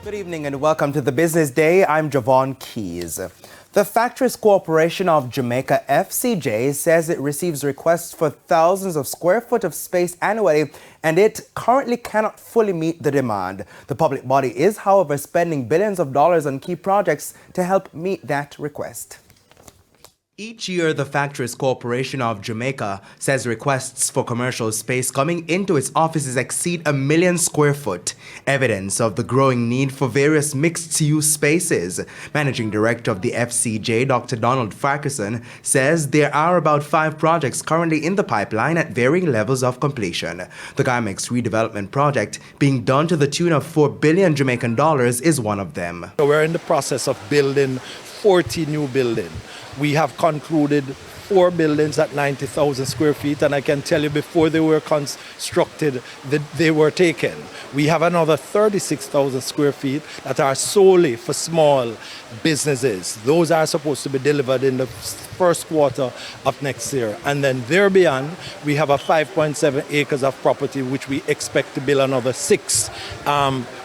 Good evening and welcome to the Business Day. I'm Javon Keys. The Factories Corporation of Jamaica, FCJ, says it receives requests for thousands of square foot of space annually, and it currently cannot fully meet the demand. The public body is, however, spending billions of dollars on key projects to help meet that request. Each year, the Factories Corporation of Jamaica says requests for commercial space coming into its offices exceed 1 million square foot, evidence of the growing need for various mixed-use spaces. Managing Director of the FCJ, Dr. Donald Farquharson, says there are about 5 projects currently in the pipeline at varying levels of completion. The Garmex redevelopment project, being done to the tune of 4 billion Jamaican dollars, is one of them. We're in the process of building 40 new buildings. We have concluded 4 buildings at 90,000 square feet, and I can tell you before they were constructed that they were taken. We have another 36,000 square feet that are solely for small businesses. Those are supposed to be delivered in the first quarter of next year. And then there beyond, we have a 5.7 acres of property which we expect to build another 6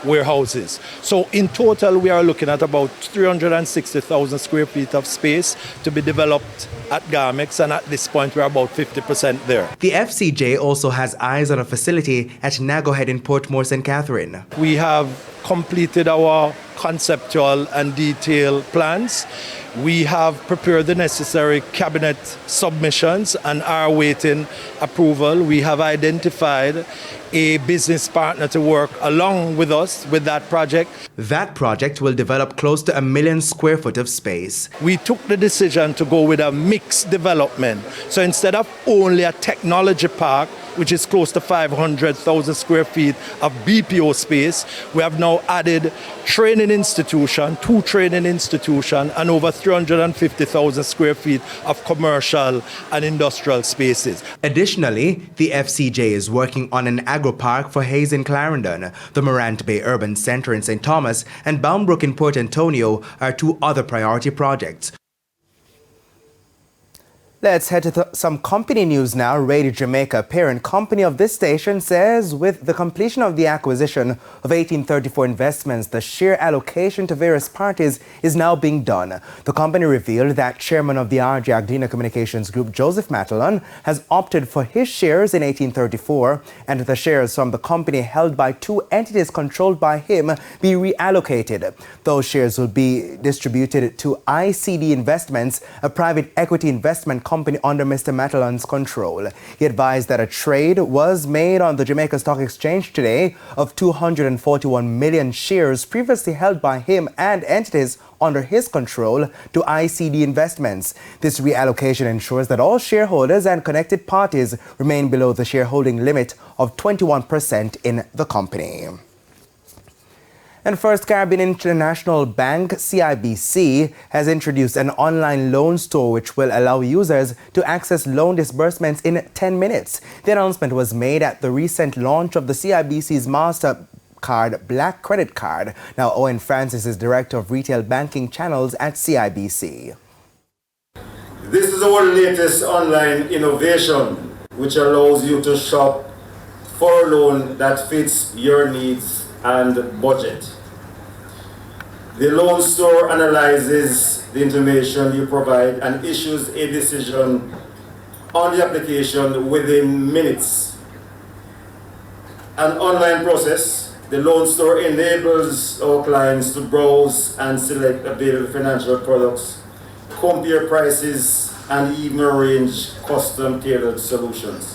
warehouses. So in total, we are looking at about 360,000 square feet of space to be developed at Garmex, and at this point we're about 50% there. The FCJ also has eyes on a facility at Nago Head in Portmore, St. Catherine. We have completed our conceptual and detailed plans. We have prepared the necessary cabinet submissions and are awaiting approval. We have identified a business partner to work along with us with that project. That project will develop close to 1 million square foot of space. We took the decision to go with a mixed development. So instead of only a technology park, which is close to 500,000 square feet of BPO space, we have now added training institution, 2 training institutions, and over 350,000 square feet of commercial and industrial spaces. Additionally, the FCJ is working on an agro-park for Hayes in Clarendon. The Morant Bay Urban Center in St. Thomas and Boundbrook in Port Antonio are 2 other priority projects. Let's head to some company news now. Radio Jamaica, parent company of this station, says with the completion of the acquisition of 1834 Investments, the share allocation to various parties is now being done. The company revealed that chairman of the RJ Agdena Communications Group, Joseph Matalon, has opted for his shares in 1834 and the shares from the company held by 2 entities controlled by him be reallocated. Those shares will be distributed to ICD Investments, a private equity investment company under Mr. Matalon's control. He advised that a trade was made on the Jamaica Stock Exchange today of 241 million shares previously held by him and entities under his control to ICD Investments. This reallocation ensures that all shareholders and connected parties remain below the shareholding limit of 21% in the company. And First Caribbean International Bank, CIBC, has introduced an online loan store which will allow users to access loan disbursements in 10 minutes. The announcement was made at the recent launch of the CIBC's MasterCard Black Credit Card. Now, Owen Francis is Director of Retail Banking Channels at CIBC. This is our latest online innovation, which allows you to shop for a loan that fits your needs and budget. The loan store analyzes the information you provide and issues a decision on the application within minutes. An online process, the loan store enables our clients to browse and select available financial products, compare prices, and even arrange custom-tailored solutions.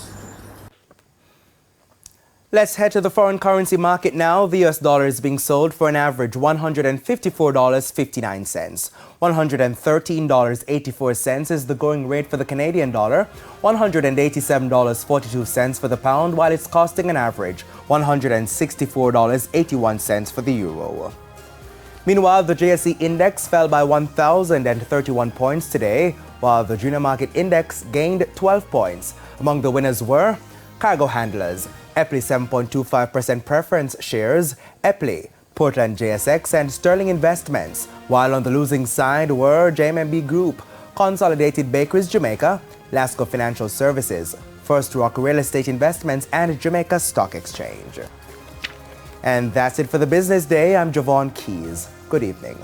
Let's head to the foreign currency market now. The US dollar is being sold for an average $154.59. $113.84 is the going rate for the Canadian dollar, $187.42 for the pound, while it's costing an average $164.81 for the euro. Meanwhile, the JSE index fell by 1,031 points today, while the junior market index gained 12 points. Among the winners were cargo handlers, Epley 7.25% preference shares, Epley, Portland JSX, and Sterling Investments, while on the losing side were JMB Group, Consolidated Bakeries Jamaica, Lasco Financial Services, First Rock Real Estate Investments, and Jamaica Stock Exchange. And that's it for the Business Day. I'm Javon Keys. Good evening.